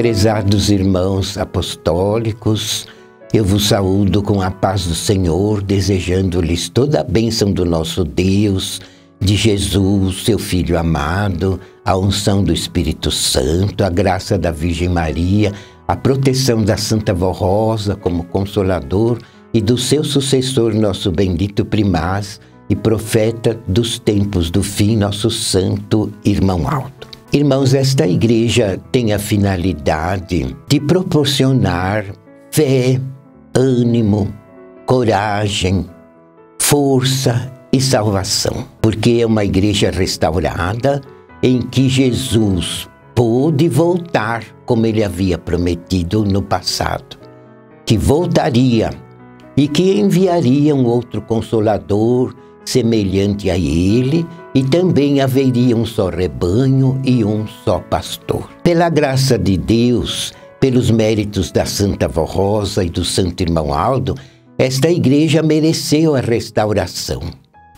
Prezados irmãos apostólicos, eu vos saúdo com a paz do Senhor, desejando-lhes toda a bênção do nosso Deus, de Jesus, seu Filho amado, a unção do Espírito Santo, a graça da Virgem Maria, a proteção da Santa Vó Rosa como Consolador e do seu sucessor, nosso bendito primaz e profeta dos tempos do fim, nosso Santo Irmão Aldo. Irmãos, esta igreja tem a finalidade de proporcionar fé, ânimo, coragem, força e salvação, porque é uma igreja restaurada em que Jesus pôde voltar como ele havia prometido no passado, que voltaria e que enviaria um outro Consolador semelhante a ele, e também haveria um só rebanho e um só pastor. Pela graça de Deus, pelos méritos da Santa Vó Rosa e do Santo Irmão Aldo, esta igreja mereceu a restauração.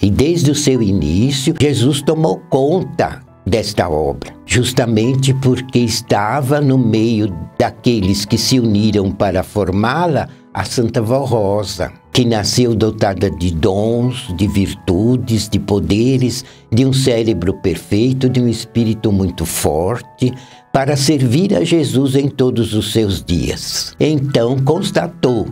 E desde o seu início, Jesus tomou conta desta obra, justamente porque estava no meio daqueles que se uniram para formá-la, a Santa Vó Rosa, que nasceu dotada de dons, de virtudes, de poderes, de um cérebro perfeito, de um espírito muito forte, para servir a Jesus em todos os seus dias. Então constatou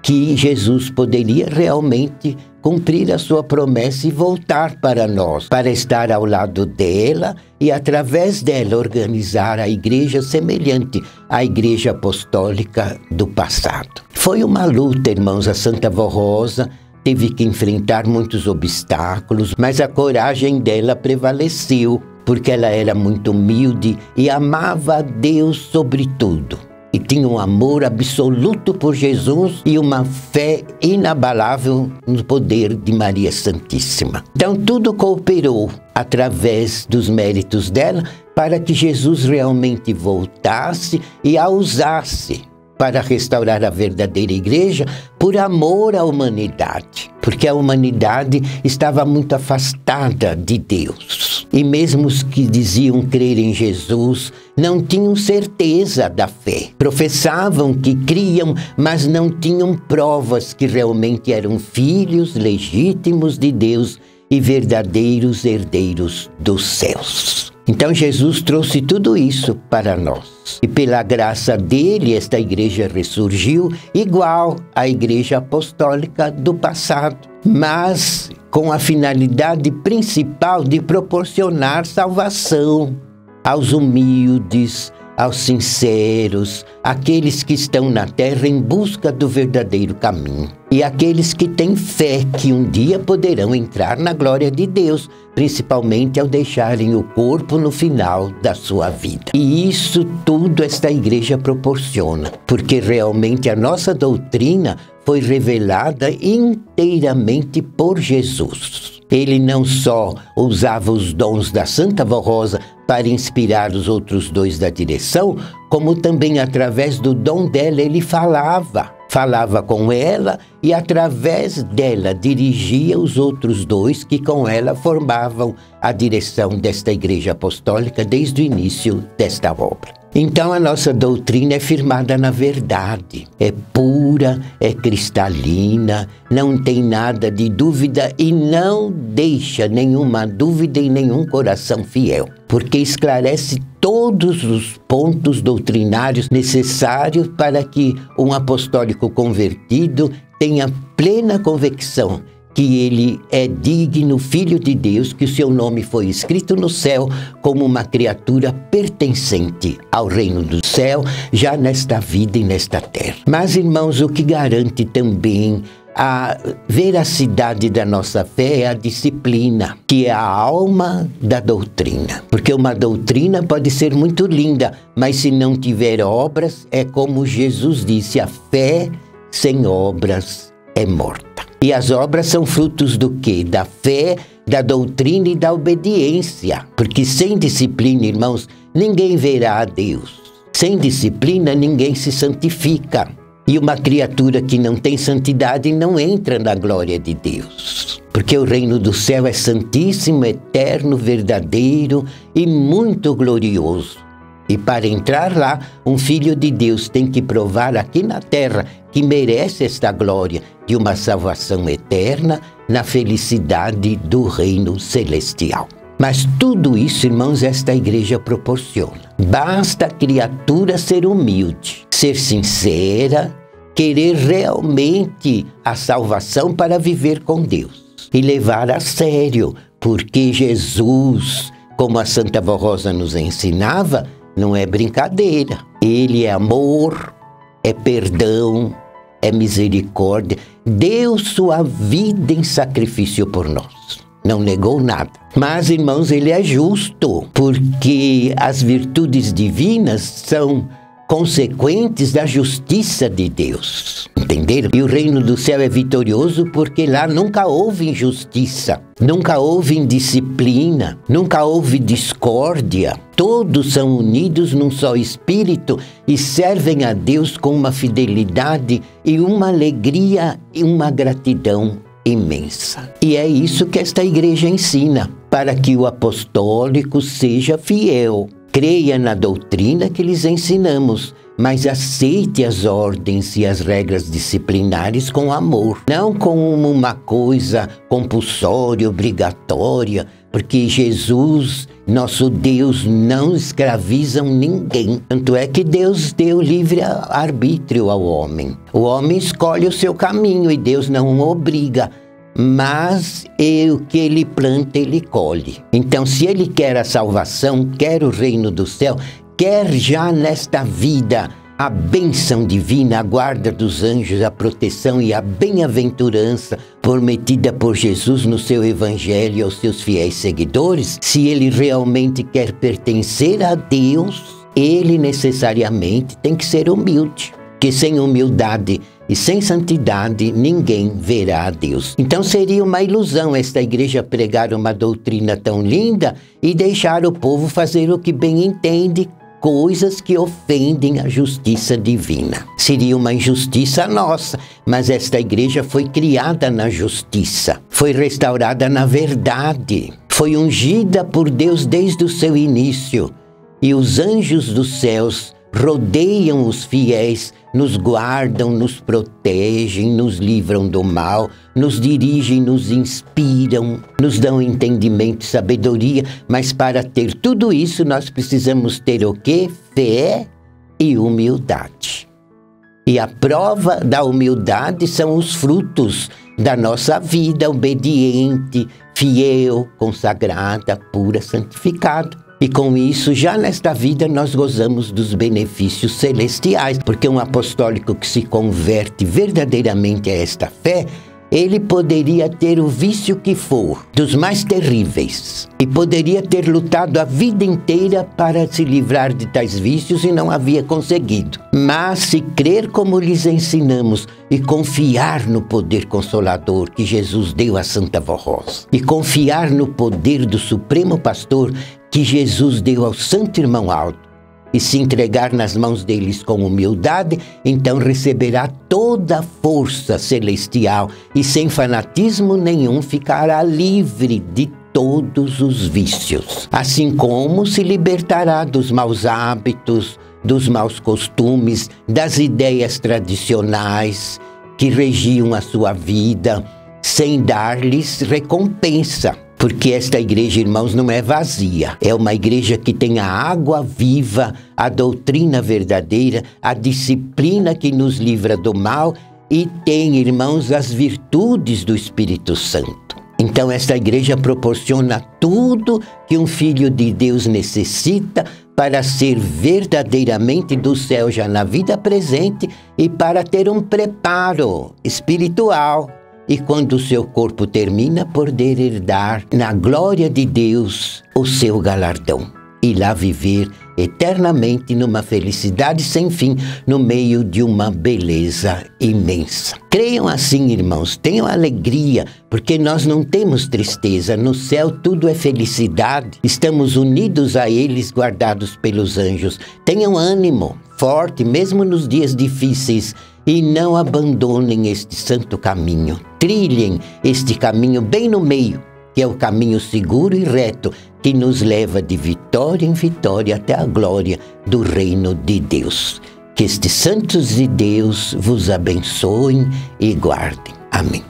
que Jesus poderia realmente cumprir a sua promessa e voltar para nós, para estar ao lado dela e através dela organizar a igreja semelhante à igreja apostólica do passado. Foi uma luta, irmãos. A Santa Vó Rosa teve que enfrentar muitos obstáculos, mas a coragem dela prevaleceu, porque ela era muito humilde e amava a Deus sobre tudo. E tinha um amor absoluto por Jesus e uma fé inabalável no poder de Maria Santíssima. Então tudo cooperou através dos méritos dela para que Jesus realmente voltasse e a usasse para restaurar a verdadeira igreja por amor à humanidade, porque a humanidade estava muito afastada de Deus. E mesmo os que diziam crer em Jesus não tinham certeza da fé. Professavam que criam, mas não tinham provas que realmente eram filhos legítimos de Deus e verdadeiros herdeiros dos céus. Então Jesus trouxe tudo isso para nós. E pela graça dele, esta igreja ressurgiu igual à igreja apostólica do passado, mas com a finalidade principal de proporcionar salvação aos humildes, aos sinceros, aqueles que estão na terra em busca do verdadeiro caminho. E aqueles que têm fé que um dia poderão entrar na glória de Deus, principalmente ao deixarem o corpo no final da sua vida. E isso tudo esta igreja proporciona, porque realmente a nossa doutrina foi revelada inteiramente por Jesus. Ele não só usava os dons da Santa Vó Rosa para inspirar os outros dois da direção, como também através do dom dela ele falava com ela e através dela dirigia os outros dois que com ela formavam a direção desta igreja apostólica desde o início desta obra. Então a nossa doutrina é firmada na verdade, é pura, é cristalina, não tem nada de dúvida e não deixa nenhuma dúvida em nenhum coração fiel, porque esclarece todos os pontos doutrinários necessários para que um apostólico convertido tenha plena convicção que ele é digno filho de Deus, que o seu nome foi escrito no céu como uma criatura pertencente ao reino do céu, já nesta vida e nesta terra. Mas, irmãos, o que garante também a veracidade da nossa fé é a disciplina, que é a alma da doutrina. Porque uma doutrina pode ser muito linda, mas se não tiver obras, é como Jesus disse, a fé sem obras é morta. E as obras são frutos do quê? Da fé, da doutrina e da obediência. Porque sem disciplina, irmãos, ninguém verá a Deus. Sem disciplina, ninguém se santifica. E uma criatura que não tem santidade não entra na glória de Deus. Porque o reino do céu é santíssimo, eterno, verdadeiro e muito glorioso. E para entrar lá, um filho de Deus tem que provar aqui na terra que merece esta glória de uma salvação eterna na felicidade do reino celestial. Mas tudo isso, irmãos, esta igreja proporciona. Basta a criatura ser humilde, ser sincera, querer realmente a salvação para viver com Deus e levar a sério, porque Jesus, como a Santa Vó Rosa nos ensinava, não é brincadeira. Ele é amor, é perdão, é misericórdia. Deu sua vida em sacrifício por nós. Não negou nada. Mas, irmãos, ele é justo, porque as virtudes divinas são consequentes da justiça de Deus. Entenderam? E o reino do céu é vitorioso porque lá nunca houve injustiça, nunca houve indisciplina, nunca houve discórdia. Todos são unidos num só espírito e servem a Deus com uma fidelidade e uma alegria e uma gratidão imensa. E é isso que esta igreja ensina, para que o apostólico seja fiel. Creia na doutrina que lhes ensinamos, mas aceite as ordens e as regras disciplinares com amor, não como uma coisa compulsória, obrigatória, porque Jesus, nosso Deus, não escravizam ninguém. Tanto é que Deus deu livre arbítrio ao homem. O homem escolhe o seu caminho e Deus não o obriga. Mas o que ele planta, ele colhe. Então, se ele quer a salvação, quer o reino do céu, quer já nesta vida a bênção divina, a guarda dos anjos, a proteção e a bem-aventurança prometida por Jesus no seu evangelho aos seus fiéis seguidores, se ele realmente quer pertencer a Deus, ele necessariamente tem que ser humilde, porque sem humildade e sem santidade, ninguém verá a Deus. Então seria uma ilusão esta igreja pregar uma doutrina tão linda e deixar o povo fazer o que bem entende, coisas que ofendem a justiça divina. Seria uma injustiça nossa, mas esta igreja foi criada na justiça, foi restaurada na verdade, foi ungida por Deus desde o seu início, e os anjos dos céus rodeiam os fiéis, nos guardam, nos protegem, nos livram do mal, nos dirigem, nos inspiram, nos dão entendimento e sabedoria, mas para ter tudo isso nós precisamos ter o quê? Fé e humildade. E a prova da humildade são os frutos da nossa vida obediente, fiel, consagrada, pura, santificada. E com isso, já nesta vida, nós gozamos dos benefícios celestiais, porque um apostólico que se converte verdadeiramente a esta fé, ele poderia ter o vício que for, dos mais terríveis, e poderia ter lutado a vida inteira para se livrar de tais vícios e não havia conseguido. Mas se crer como lhes ensinamos e confiar no poder consolador que Jesus deu a Santa Vó Rosa, e confiar no poder do Supremo Pastor que Jesus deu ao Santo Irmão Aldo, e se entregar nas mãos deles com humildade, então receberá toda a força celestial e sem fanatismo nenhum ficará livre de todos os vícios. Assim como se libertará dos maus hábitos, dos maus costumes, das ideias tradicionais que regiam a sua vida, sem dar-lhes recompensa. Porque esta igreja, irmãos, não é vazia. É uma igreja que tem a água viva, a doutrina verdadeira, a disciplina que nos livra do mal e tem, irmãos, as virtudes do Espírito Santo. Então, esta igreja proporciona tudo que um filho de Deus necessita para ser verdadeiramente do céu já na vida presente e para ter um preparo espiritual. E quando o seu corpo termina, poder herdar na glória de Deus o seu galardão. E lá viver eternamente numa felicidade sem fim, no meio de uma beleza imensa. Creiam assim, irmãos, tenham alegria, porque nós não temos tristeza. No céu tudo é felicidade. Estamos unidos a eles, guardados pelos anjos. Tenham ânimo forte, mesmo nos dias difíceis, e não abandonem este santo caminho. Trilhem este caminho bem no meio, que é o caminho seguro e reto que nos leva de vitória em vitória até a glória do reino de Deus. Que estes santos de Deus vos abençoem e guardem. Amém.